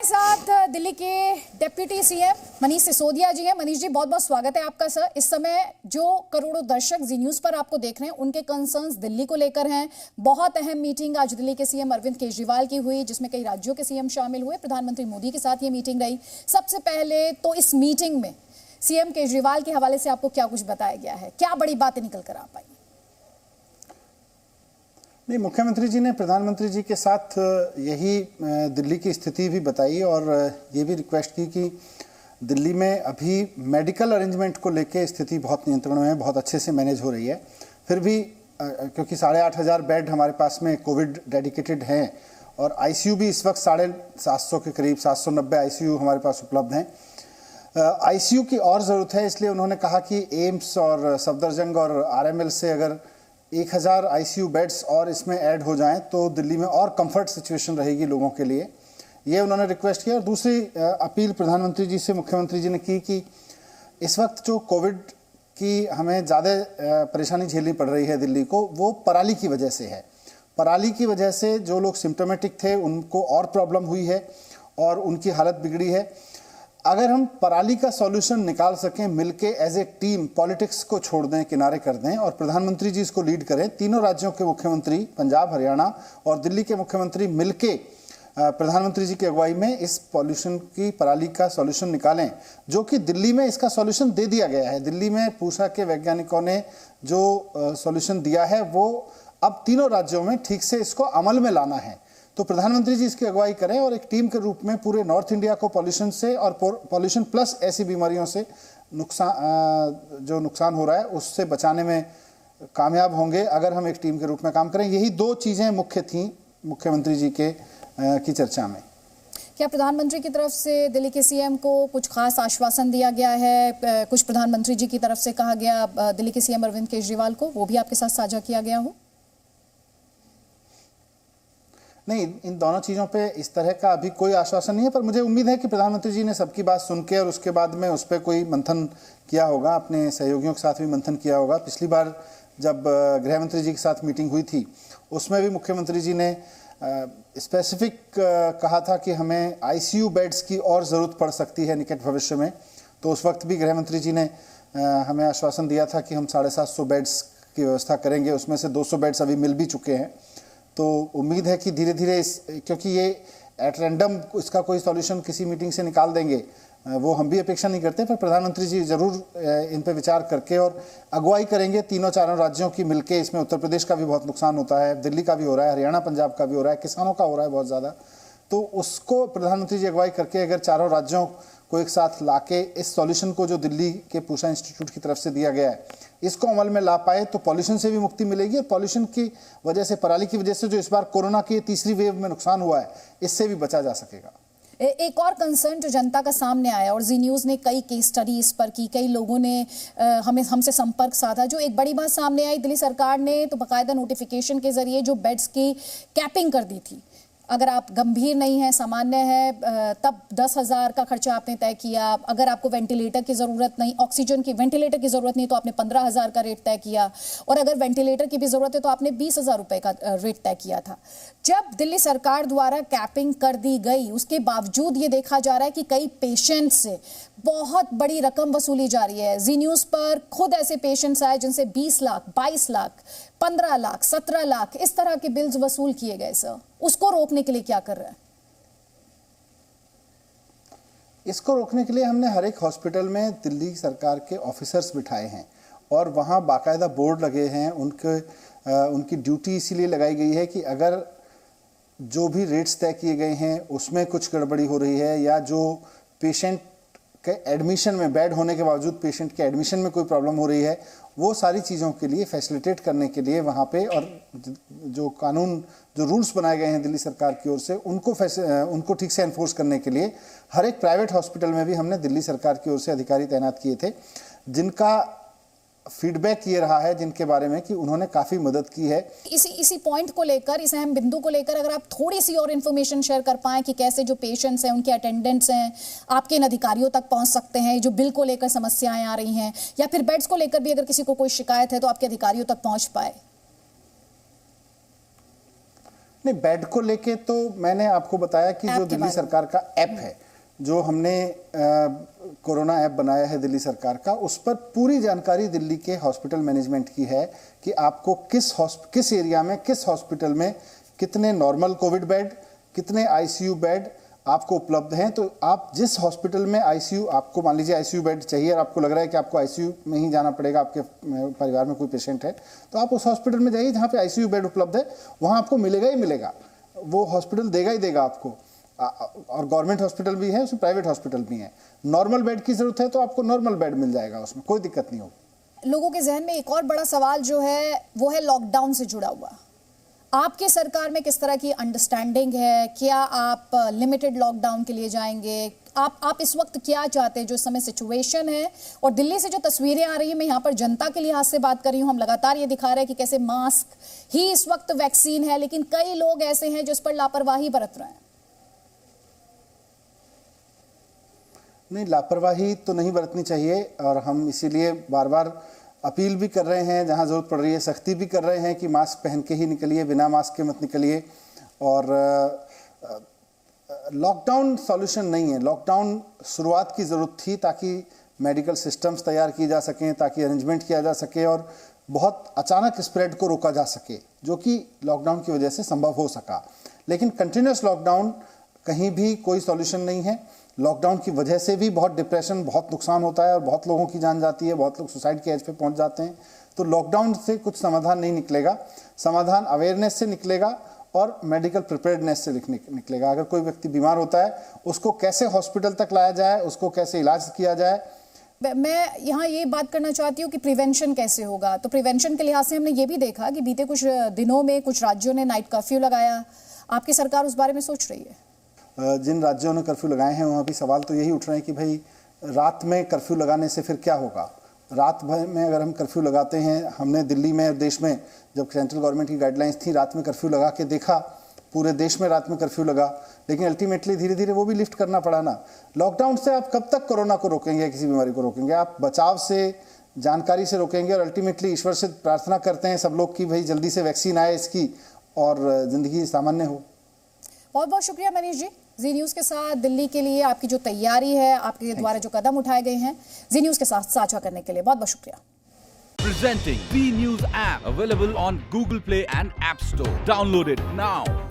साथ दिल्ली के deputy CM Manish Sisodia जी हैं। मनीष जी, बहुत बहुत स्वागत है आपका सर। इस समय जो करोड़ों दर्शक जी न्यूज पर आपको देख रहे हैं, उनके कंसर्न्स दिल्ली को लेकर हैं। बहुत अहम मीटिंग आज दिल्ली के सीएम अरविंद केजरीवाल की हुई, जिसमें कई राज्यों के सीएम शामिल हुए। प्रधानमंत्री मोदी के साथ ये मीटिंग रही। सबसे पहले तो इस मीटिंग में सीएम केजरीवाल के हवाले से आपको क्या कुछ बताया गया है, क्या बड़ी बातें निकल कर आ पाई? नहीं, मुख्यमंत्री जी ने प्रधानमंत्री जी के साथ यही दिल्ली की स्थिति भी बताई और ये भी रिक्वेस्ट की कि दिल्ली में अभी मेडिकल अरेंजमेंट को लेके स्थिति बहुत नियंत्रण में है, बहुत अच्छे से मैनेज हो रही है। फिर भी क्योंकि 8,500 बेड हमारे पास में कोविड डेडिकेटेड हैं और आईसीयू भी इस वक्त 750 के करीब 790 आईसीयू हमारे पास उपलब्ध हैं। आईसीयू की और ज़रूरत है, इसलिए उन्होंने कहा कि एम्स और सफदरजंग और आरएमएल से अगर 1000 आईसीयू बेड्स और इसमें ऐड हो जाएं तो दिल्ली में और कंफर्ट सिचुएशन रहेगी लोगों के लिए, ये उन्होंने रिक्वेस्ट किया। और दूसरी अपील प्रधानमंत्री जी से मुख्यमंत्री जी ने की कि इस वक्त जो कोविड की हमें ज़्यादा परेशानी झेलनी पड़ रही है दिल्ली को, वो पराली की वजह से है। पराली की वजह से जो लोग सिम्टोमेटिक थे उनको और प्रॉब्लम हुई है और उनकी हालत बिगड़ी है। अगर हम पराली का सॉल्यूशन निकाल सकें मिलके एज ए टीम, पॉलिटिक्स को छोड़ दें, किनारे कर दें और प्रधानमंत्री जी इसको लीड करें, तीनों राज्यों के मुख्यमंत्री, पंजाब, हरियाणा और दिल्ली के मुख्यमंत्री मिलके प्रधानमंत्री जी की अगुवाई में इस पॉल्यूशन की, पराली का सॉल्यूशन निकालें, जो कि दिल्ली में इसका सॉल्यूशन दे दिया गया है। दिल्ली में पूसा के वैज्ञानिकों ने जो सॉल्यूशन दिया है वो अब तीनों राज्यों में ठीक से इसको अमल में लाना है। तो प्रधानमंत्री जी इसकी अगुवाई करें और एक टीम के रूप में पूरे नॉर्थ इंडिया को पॉल्यूशन से और पॉल्यूशन प्लस ऐसी बीमारियों से जो नुकसान हो रहा है उससे बचाने में कामयाब होंगे अगर हम एक टीम के रूप में काम करें। यही दो चीज़ें मुख्य थीं मुख्यमंत्री जी की चर्चा में। क्या प्रधानमंत्री की तरफ से दिल्ली के सीएम को कुछ खास आश्वासन दिया गया है? कुछ प्रधानमंत्री जी की तरफ से कहा गया दिल्ली के सीएम अरविंद केजरीवाल को, वो भी आपके साथ साझा किया गया हो? नहीं, इन दोनों चीज़ों पे इस तरह का अभी कोई आश्वासन नहीं है, पर मुझे उम्मीद है कि प्रधानमंत्री जी ने सबकी बात सुन के और उसके बाद में उस पर कोई मंथन किया होगा, अपने सहयोगियों के साथ भी मंथन किया होगा। पिछली बार जब गृह मंत्री जी के साथ मीटिंग हुई थी उसमें भी मुख्यमंत्री जी ने स्पेसिफिक कहा था कि हमें आईसीयू बेड्स की और ज़रूरत पड़ सकती है निकट भविष्य में। तो उस वक्त भी गृह मंत्री जी ने हमें आश्वासन दिया था कि हम 750 बेड्स की व्यवस्था करेंगे, उसमें से 200 बेड्स अभी मिल भी चुके हैं। तो उम्मीद है कि धीरे धीरे क्योंकि ये एट रैंडम इसका कोई सॉल्यूशन किसी मीटिंग से निकाल देंगे, वो हम भी अपेक्षा नहीं करते, पर प्रधानमंत्री जी ज़रूर इन पर विचार करके और अगुवाई करेंगे तीनों चारों राज्यों की मिलके। इसमें उत्तर प्रदेश का भी बहुत नुकसान होता है, दिल्ली का भी हो रहा है, हरियाणा पंजाब का भी हो रहा है, किसानों का हो रहा है बहुत ज़्यादा। तो उसको प्रधानमंत्री जी अगुवाई करके अगर चारों राज्यों को एक साथ लाके इस सॉल्यूशन को जो दिल्ली के पूसा इंस्टीट्यूट की तरफ से दिया गया है इसको अमल में ला पाए तो पॉल्यूशन से भी मुक्ति मिलेगी और पॉल्यूशन की वजह से, पराली की वजह से जो इस बार कोरोना की तीसरी वेव में नुकसान हुआ है, इससे भी बचा जा सकेगा। एक और कंसर्न जो जनता का सामने आया और जी न्यूज़ ने कई केस स्टडी इस पर की, कई लोगों ने हमसे संपर्क साधा, जो एक बड़ी बात सामने आई, दिल्ली सरकार ने तो बाकायदा नोटिफिकेशन के जरिए जो बेड्स की कैपिंग कर दी थी। अगर आप गंभीर नहीं है, सामान्य है, तब 10,000 का खर्चा आपने तय किया। अगर आपको वेंटिलेटर की ज़रूरत नहीं, ऑक्सीजन की वेंटिलेटर की ज़रूरत नहीं, तो आपने 15,000 का रेट तय किया। और अगर वेंटिलेटर की भी ज़रूरत है तो आपने 20,000 रुपये का रेट तय किया था। जब दिल्ली सरकार द्वारा कैपिंग कर दी गई, उसके बावजूद ये देखा जा रहा है कि कई पेशेंट से बहुत बड़ी रकम वसूली जा रही है। जी न्यूज़ पर खुद ऐसे पेशेंट्स आए जिनसे 20 लाख, 22 लाख, 15 लाख, 17 लाख इस तरह के बिल्स वसूल किए गए। सर, उसको रोकने के लिए क्या कर रहे हैं? इसको रोकने के लिए हमने हर एक हॉस्पिटल में दिल्ली सरकार के ऑफिसर्स बिठाए हैं और वहाँ बाकायदा बोर्ड लगे हैं। उनकी ड्यूटी इसीलिए लगाई गई है कि अगर जो भी रेट्स तय किए गए हैं उसमें कुछ गड़बड़ी हो रही है या जो पेशेंट के एडमिशन में, बेड होने के बावजूद पेशेंट के एडमिशन में कोई प्रॉब्लम हो रही है, वो सारी चीज़ों के लिए फैसिलिटेट करने के लिए वहाँ पे और जो कानून, जो रूल्स बनाए गए हैं दिल्ली सरकार की ओर से, उनको ठीक से एनफोर्स करने के लिए हर एक प्राइवेट हॉस्पिटल में भी हमने दिल्ली सरकार की ओर से अधिकारी तैनात किए थे, जिनका फीडबैक ये रहा है, जिनके बारे में कि उन्होंने काफ़ी मदद की है। इसी पॉइंट को लेकर, इस अहम बिंदु को लेकर अगर आप थोड़ी सी और इन्फॉर्मेशन शेयर कर पाएं कि कैसे जो पेशेंट्स हैं, उनके अटेंडेंट्स हैं, आपके इन अधिकारियों तक पहुंच सकते हैं, जो बिल को लेकर समस्याएं आ रही हैं, या फिर बेड्स को लेकर भी अगर किसी को कोई शिकायत है तो आपके अधिकारियों तक पहुंच पाए। नहीं, बेड को लेके तो मैंने आपको बताया कि जो दिल्ली सरकार का ऐप है, जो हमने कोरोना ऐप बनाया है दिल्ली सरकार का, उस पर पूरी जानकारी दिल्ली के हॉस्पिटल मैनेजमेंट की है कि आपको किस एरिया में, किस हॉस्पिटल में कितने नॉर्मल कोविड बेड, कितने आईसीयू बेड आपको उपलब्ध हैं। तो आप जिस हॉस्पिटल में आईसीयू, आपको मान लीजिए आईसीयू बेड चाहिए और आपको लग रहा है कि आपको आईसीयू में ही जाना पड़ेगा, आपके परिवार में कोई पेशेंट है, तो आप उस हॉस्पिटल में जाइए जहाँ पे आईसीयू बेड उपलब्ध है, वहाँ आपको मिलेगा ही मिलेगा, वो हॉस्पिटल देगा ही देगा आपको। और गवर्नमेंट हॉस्पिटल भी है, उसमें प्राइवेट हॉस्पिटल भी है। नॉर्मल बेड की जरूरत है तो आपको नॉर्मल बेड मिल जाएगा, उसमें कोई दिक्कत नहीं होगी। लोगों के जहन में एक और बड़ा सवाल जो है वो है लॉकडाउन से जुड़ा हुआ। आपके सरकार में किस तरह की अंडरस्टैंडिंग है? क्या आप लिमिटेड लॉकडाउन के लिए जाएंगे? आप इस वक्त क्या चाहते हैं? जो इस समय सिचुएशन है और दिल्ली से जो तस्वीरें आ रही है, मैं यहाँ पर जनता के लिहाज से बात कर रही हूँ, हम लगातार ये दिखा रहे हैं कि कैसे मास्क ही इस वक्त वैक्सीन है, लेकिन कई लोग ऐसे हैं जो इस पर लापरवाही बरत रहे हैं। नहीं, लापरवाही तो नहीं बरतनी चाहिए और हम इसीलिए बार बार अपील भी कर रहे हैं, जहां जरूरत पड़ रही है सख्ती भी कर रहे हैं कि मास्क पहन के ही निकलिए, बिना मास्क के मत निकलिए। और लॉकडाउन सॉल्यूशन नहीं है। लॉकडाउन शुरुआत की ज़रूरत थी ताकि मेडिकल सिस्टम्स तैयार किए जा सकें, ताकि अरेंजमेंट किया जा सके और बहुत अचानक स्प्रेड को रोका जा सके, जो कि लॉकडाउन की वजह से संभव हो सका। लेकिन कंटिन्यूस लॉकडाउन कहीं भी कोई सॉल्यूशन नहीं है। लॉकडाउन की वजह से भी बहुत डिप्रेशन, बहुत नुकसान होता है और बहुत लोगों की जान जाती है, बहुत लोग सुसाइड के एज पे पहुंच जाते हैं। तो लॉकडाउन से कुछ समाधान नहीं निकलेगा। समाधान अवेयरनेस से निकलेगा और मेडिकल प्रिपेयर्डनेस से निकलेगा। अगर कोई व्यक्ति बीमार होता है, उसको कैसे हॉस्पिटल तक लाया जाए, उसको कैसे इलाज किया जाए। मैं यहाँ ये बात करना चाहती हूँ कि प्रिवेंशन कैसे होगा। तो प्रिवेंशन के लिहाज से हमने ये भी देखा कि बीते कुछ दिनों में कुछ राज्यों ने नाइट कर्फ्यू लगाया। आपकी सरकार उस बारे में सोच रही है? जिन राज्यों ने कर्फ्यू लगाए हैं वहाँ भी सवाल तो यही उठ रहे हैं कि भाई रात में कर्फ्यू लगाने से फिर क्या होगा। रात भर में अगर हम कर्फ्यू लगाते हैं, हमने दिल्ली में और देश में जब सेंट्रल गवर्नमेंट की गाइडलाइंस थी, रात में कर्फ्यू लगा के देखा, पूरे देश में रात में कर्फ्यू लगा, लेकिन अल्टीमेटली धीरे धीरे वो भी लिफ्ट करना पड़ा ना। लॉकडाउन से आप कब तक कोरोना को रोकेंगे या किसी बीमारी को रोकेंगे? आप बचाव से, जानकारी से रोकेंगे और अल्टीमेटली ईश्वर से प्रार्थना करते हैं सब लोग कि भाई जल्दी से वैक्सीन आए इसकी और ज़िंदगी सामान्य हो। बहुत बहुत शुक्रिया मनीष जी, जी न्यूज़ के साथ दिल्ली के लिए आपकी जो तैयारी है, आपके द्वारा जो कदम उठाए गए हैं, जी न्यूज़ के साथ साझा करने के लिए बहुत बहुत शुक्रिया। Presenting V News app available on Google Play and App Store. Download it now.